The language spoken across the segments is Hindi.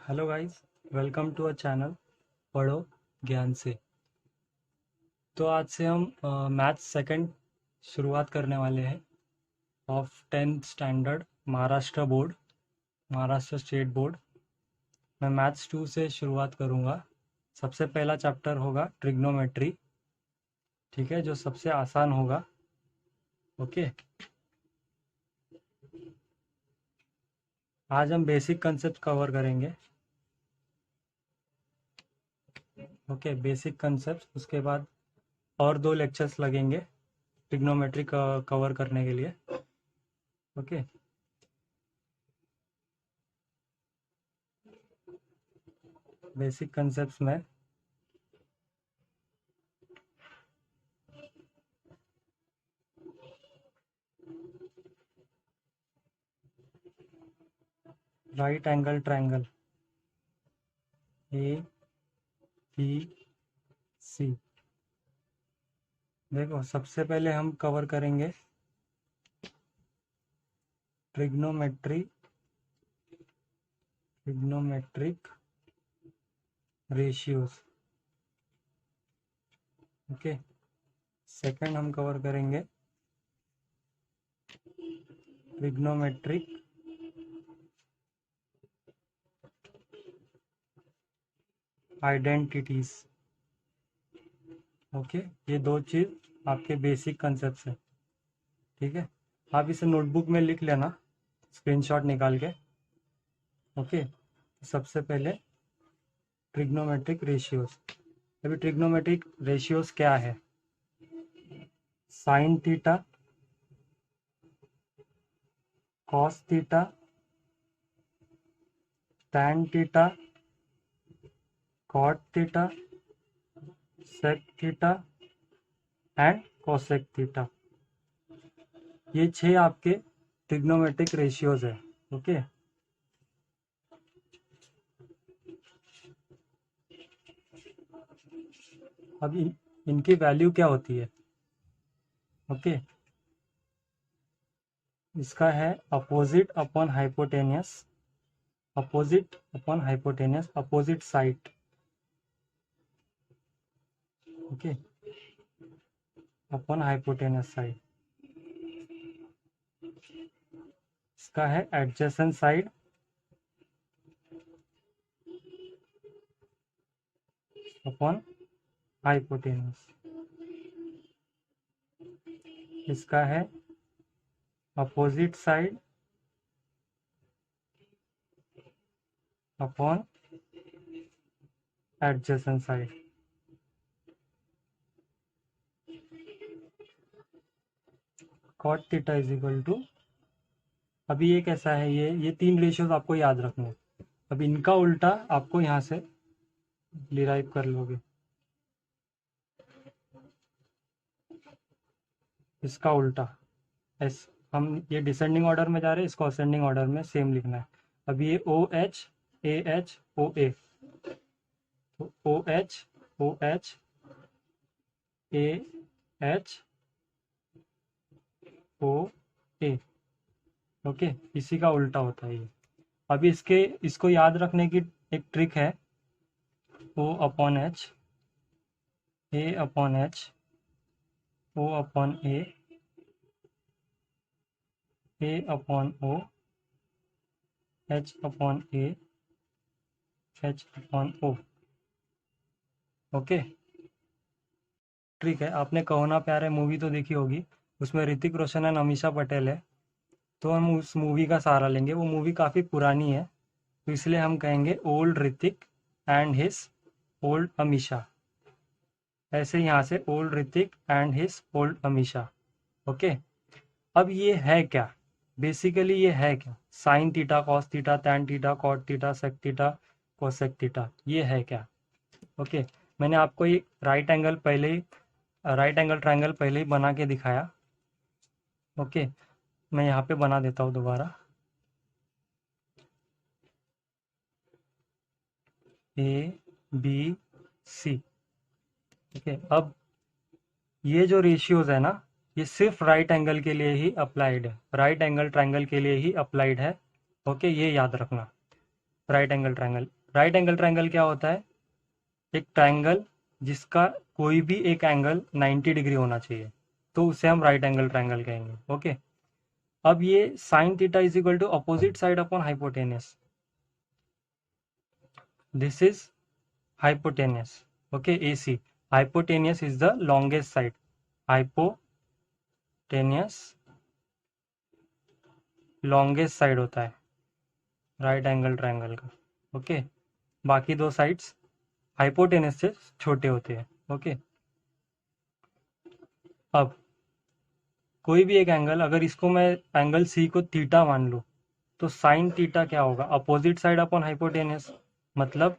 Hello guys, welcome to a channel पढ़ो ज्ञान से। तो आज से हम मैथ्स सेकंड शुरुआत करने वाले हैं of 10th standard Maharashtra board, Maharashtra state board. मैं मैथ्स 2 से शुरुआत करूंगा। सबसे पहला चैप्टर होगा ट्रिग्नोमेट्री, ठीक है, जो सबसे आसान होगा। ओके, आज हम बेसिक कंसेप्ट कवर करेंगे। ओके, बेसिक कंसेप्ट, उसके बाद और 2 लेक्चर्स लगेंगे ट्रिग्नोमेट्री कवर करने के लिए। ओके, बेसिक कंसेप्ट्स में right angle triangle A B C. देखो, सबसे पहले हम कवर करेंगे ट्रिग्नोमेट्रिक रेशियोज। ओके, सेकंड हम कवर करेंगे ट्रिग्नोमेट्रिक आइडेंटिटीज। ओके, ये 2 चीज आपके बेसिक कंसेप्ट है, ठीक है। आप इसे नोटबुक में लिख लेना, स्क्रीनशॉट निकाल के। ओके, सबसे पहले ट्रिग्नोमेट्रिक रेशियोज। अभी ट्रिग्नोमेट्रिक रेशियोज क्या है? Sine theta, cos theta, tan theta, cot theta, sec theta and cosec theta. ये 6 आपके ट्रिग्नोमेट्रिक रेशियोज है। ओके, अब इनकी वैल्यू क्या होती है? ओके, इसका है opposite upon hypotenuse, opposite upon hypotenuse, opposite side. Okay, upon hypotenuse side. इसका है एडजेसेंट साइड अपॉन हाइपोटेनियस। इसका है opposite side upon adjacent side. Cot theta is equal to, अभी ये कैसा है, ये 3 रेशियोज आपको याद रखने हैं। अब इनका उल्टा आपको यहाँ से डिराइव कर लोगे। इसका उल्टा हम ये डिसेंडिंग ऑर्डर में जा रहे हैं, इसको असेंडिंग ऑर्डर में सेम लिखना है। अब ये ओ H A H O A, तो O H A H O A. Okay, इसी का उल्टा होता है ये। अभी इसको याद रखने की एक ट्रिक है, O upon H, A upon H, O upon A upon O, H upon A, H upon O. Okay, trick है। आपने कहो ना प्यारे मूवी तो देखी होगी, उसमें ऋतिक रोशन एंड अमीषा पटेल है। तो हम उस मूवी का सहारा लेंगे। वो मूवी काफ़ी पुरानी है, तो इसलिए हम कहेंगे old Hrithik and his old Amisha. ऐसे यहाँ से old Hrithik and his old Amisha. Okay, अब ये है क्या? बेसिकली ये है क्या? Sine theta, cos theta, tan theta, cot theta, sec theta, cosec theta, ये है क्या? ओके, मैंने आपको ये राइट एंगल ट्रायंगल पहले ही बना के दिखाया। ओके, मैं यहाँ पे बना देता हूँ दोबारा। ए बी सी। ओके, अब ये जो रेशियोज है ना, ये सिर्फ राइट एंगल के लिए ही अप्लाइड है, राइट एंगल ट्रायंगल के लिए ही अप्लाइड है। ओके, ये याद रखना। Right angle triangle, right angle triangle क्या होता है? एक ट्रायंगल जिसका कोई भी एक एंगल 90 डिग्री होना चाहिए, तो उसे हम राइट एंगल ट्रायंगल कहेंगे। ओके, अब ये sine theta is equal to opposite side upon hypotenuse, this is hypotenuse. Okay, AC. Hypotenuse is the longest side. Hypotenuse longest side होता है राइट एंगल ट्रायंगल का। ओके, बाकी दो साइड्स हाइपोटेनस से छोटे होते हैं। ओके, अब कोई भी एक एंगल, अगर इसको मैं एंगल सी को थीटा मान लूँ, तो साइन थीटा क्या होगा? अपोजिट साइड अपॉन हाइपोटेनस, मतलब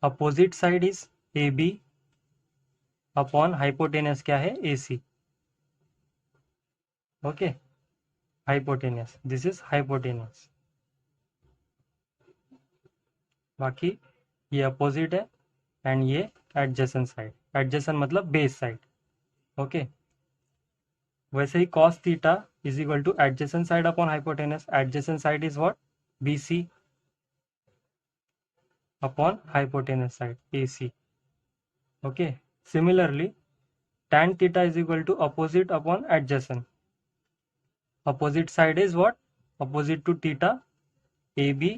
opposite side is A B upon hypotenuse क्या है? A C. Okay, hypotenuse, this is hypotenuse. बाकी ये अपोजिट है एंड ये एडजेसेंट साइड। एडजेसेंट मतलब बेस साइड। ओके, वैसे ही cos theta is equal to adjacent side upon hypotenuse. Adjacent side is what? BC upon hypotenuse side AC। Okay, similarly tan theta is equal to opposite upon adjacent. Opposite side is what? Opposite to theta AB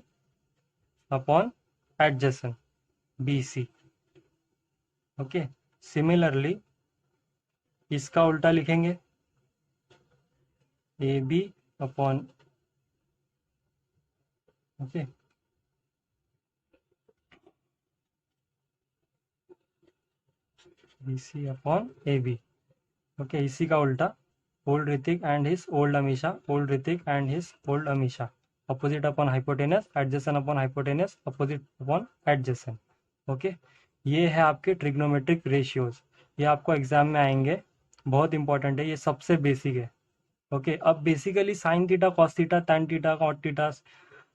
upon adjacent BC। Okay, similarly इसका उल्टा लिखेंगे, AB upon, okay, BC upon AB। Okay, इसी का उल्टा old Hrithik and his old Amisha, old Hrithik and his old Amisha. Opposite upon hypotenuse, adjacent upon hypotenuse, opposite upon adjacent. Okay, ये है आपके ट्रिग्नोमेट्रिक रेशियोज। ये आपको एग्जाम में आएंगे, बहुत इंपॉर्टेंट है, ये सबसे बेसिक है। ओके, अब basically sine theta, cos theta, tan theta, cot theta,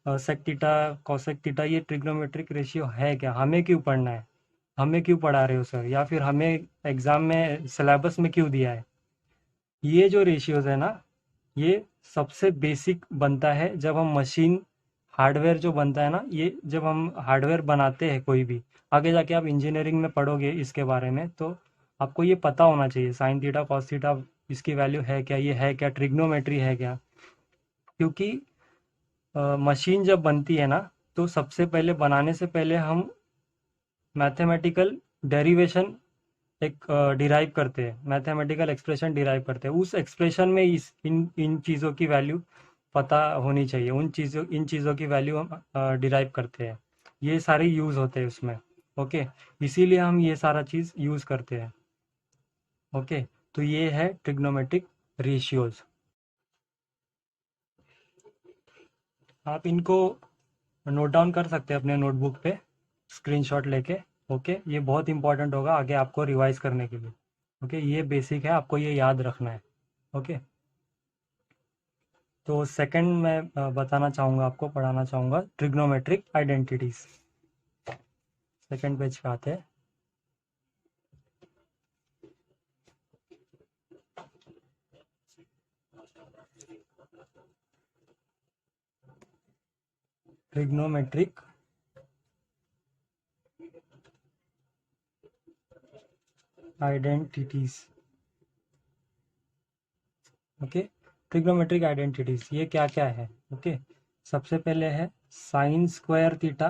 sec theta, cosec theta, ये ट्रिग्नोमेट्रिक रेशियो है क्या? हमें क्यों पढ़ना है? हमें क्यों पढ़ा रहे हो सर? या फिर हमें एग्जाम में सिलेबस में क्यों दिया है? ये जो रेशियोज है ना, ये सबसे बेसिक बनता है जब हम मशीन हार्डवेयर जो बनता है ना, ये जब हम हार्डवेयर बनाते हैं कोई भी, आगे जाके आप इंजीनियरिंग में पढ़ोगे इसके बारे में, तो आपको ये पता होना चाहिए साइन थीटा, कॉस थीटा, इसकी वैल्यू है क्या, ये है क्या, ट्रिग्नोमेट्री है क्या। क्योंकि मशीन जब बनती है ना, तो सबसे पहले बनाने से पहले हम मैथमेटिकल डेरिवेशन एक डिराइव करते हैं, मैथमेटिकल एक्सप्रेशन डिराइव करते हैं। उस एक्सप्रेशन में इस इन चीज़ों की वैल्यू पता होनी चाहिए, इन चीज़ों की वैल्यू हम डिराइव करते हैं, ये सारे यूज़ होते हैं उसमें। ओके, इसीलिए हम ये सारा चीज़ यूज़ करते हैं। ओके, तो ये है ट्रिग्नोमेट्रिक रेशियोज। आप इनको नोट डाउन कर सकते हैं अपने नोटबुक पे स्क्रीनशॉट लेके। ओके, ये बहुत इंपॉर्टेंट होगा आगे आपको रिवाइज करने के लिए। ओके, ये बेसिक है, आपको ये याद रखना है। ओके, तो सेकंड मैं बताना चाहूँगा, आपको पढ़ाना चाहूँगा ट्रिग्नोमेट्रिक आइडेंटिटीज। सेकंड पेज पे आते हैं। Trigonometric identities. Okay, trigonometric identities ये क्या क्या है? ओके, सबसे पहले है sine square theta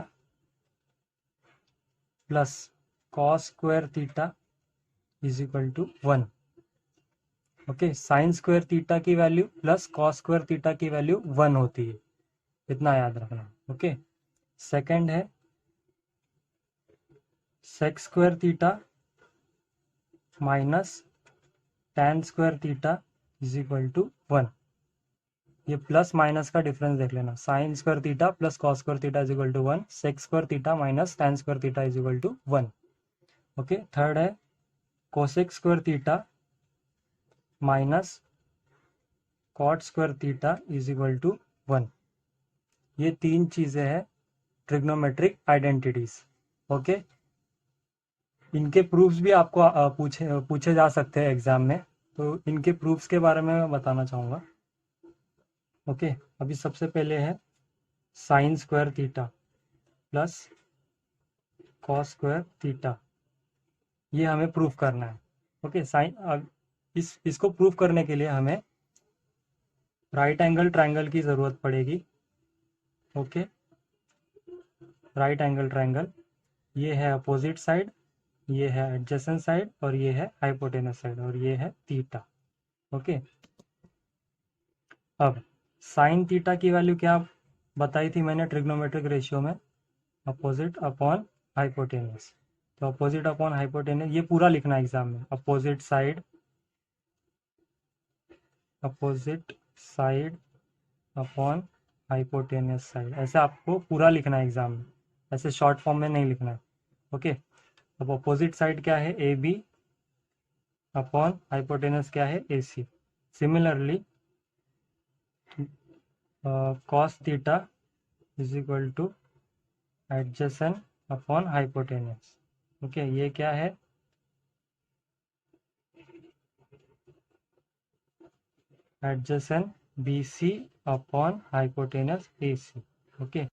plus cos square theta is equal to 1। Okay, sine square theta की value plus cos square theta की वैल्यू 1 होती है, इतना याद रखना। ओके, सेकंड है sec square theta minus tan square theta is equal to 1। ये प्लस माइनस का डिफरेंस देख लेना, sine square theta plus cos square theta is equal to 1, sec square theta minus tan square theta is equal to 1। Okay, third है cosec square theta minus cot square theta is equal to 1। ये तीन चीजें हैं ट्रिग्नोमेट्रिक आइडेंटिटीज। ओके, इनके प्रूफ्स भी आपको पूछे जा सकते हैं एग्जाम में, तो इनके प्रूफ्स के बारे में मैं बताना चाहूँगा। ओके, अभी सबसे पहले है sine square theta plus cos square theta, ये हमें प्रूफ करना है। ओके, साइन, अब इसको प्रूफ करने के लिए हमें राइट एंगल ट्रायंगल की ज़रूरत पड़ेगी। ओके, राइट एंगल ट्रायंगल, ये है अपोजिट साइड, ये है एडजेसेंट साइड, और ये है हाइपोटेनस साइड, और ये है थीटा। ओके, अब साइन थीटा की वैल्यू क्या बताई थी मैंने ट्रिग्नोमेट्रिक रेशियो में, अपोजिट अपॉन हाइपोटेनस। तो अपोजिट अपॉन हाइपोटेनस ये पूरा लिखना है एग्जाम में, opposite side upon hypotenuse side, ऐसे आपको पूरा लिखना है एग्जाम में, ऐसे शॉर्ट फॉर्म में नहीं लिखना है। ओके, अब अपोजिट साइड क्या है, ए बी अपॉन हाइपोटेनस क्या है, A C. Similarly cos theta is equal to adjacent upon hypotenuse. Okay, ये क्या है, adjacent B C upon hypotenuse A C. Okay,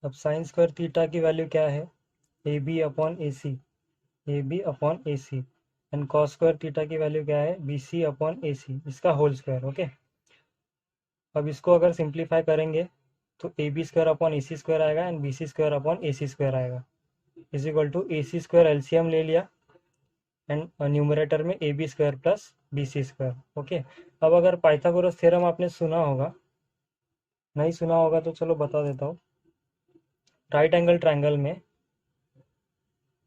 अब साइन स्क्वायर थीटा की वैल्यू क्या है, A B upon A C, A B upon A C, and cos square theta की वैल्यू क्या है, बी सी अपॉन ए सी, इसका होल स्क्वायर। ओके, अब इसको अगर सिंप्लीफाई करेंगे तो A B square upon A C square आएगा and B C square upon A C square आएगा, is equal to A C square LCM ले लिया एंड न्यूमरेटर में A B square plus B C square. Okay, अब अगर पाइथागोरस थ्योरम आपने सुना होगा, नहीं सुना होगा तो चलो बता देता हूँ। राइट एंगल ट्रायंगल में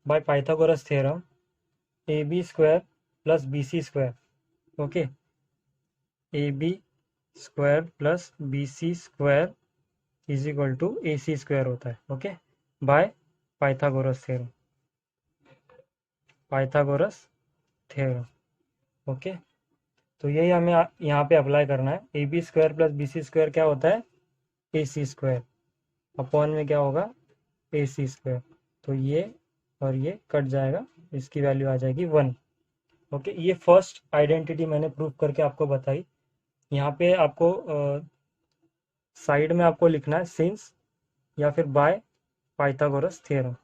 by Pythagoras theorem A B square plus B C square, okay, A B square plus B C square is equal to A C square होता है। Okay, by Pythagoras theorem, Pythagoras theorem. Okay, तो यही हमें यहाँ पे अप्लाई करना है। A B square plus B C square क्या होता है, ए सी स्क्वायर, अपॉन में क्या होगा, ए सी स्क्वायर। तो ये और ये कट जाएगा, इसकी वैल्यू आ जाएगी 1। ओके, ये फर्स्ट आइडेंटिटी मैंने प्रूफ करके आपको बताई। यहाँ पे आपको साइड में आपको लिखना है सिंस या फिर बाय पाइथागोरस थ्योरम।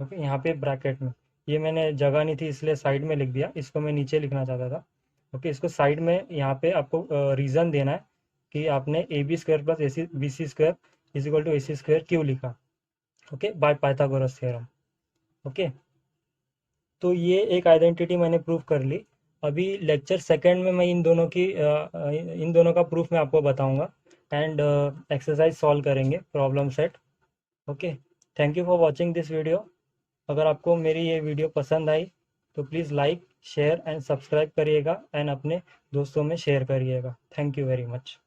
ओके, यहाँ पे ब्रैकेट में, ये मैंने जगह नहीं थी इसलिए साइड में लिख दिया, इसको मैं नीचे लिखना चाहता था। ओके, इसको साइड में यहाँ पे आपको रीज़न देना है कि आपने A B square plus A C B C square is equal to A C square क्यों लिखा। Okay, by Pythagoras theorem. Okay, तो ये एक आइडेंटिटी मैंने प्रूफ कर ली। अभी लेक्चर सेकंड में मैं इन दोनों का प्रूफ मैं आपको बताऊंगा एंड एक्सरसाइज सॉल्व करेंगे, problem set. Okay, thank you for watching this video. अगर आपको मेरी ये वीडियो पसंद आई तो please like share and subscribe करिएगा एंड अपने दोस्तों में शेयर करिएगा। Thank you very much.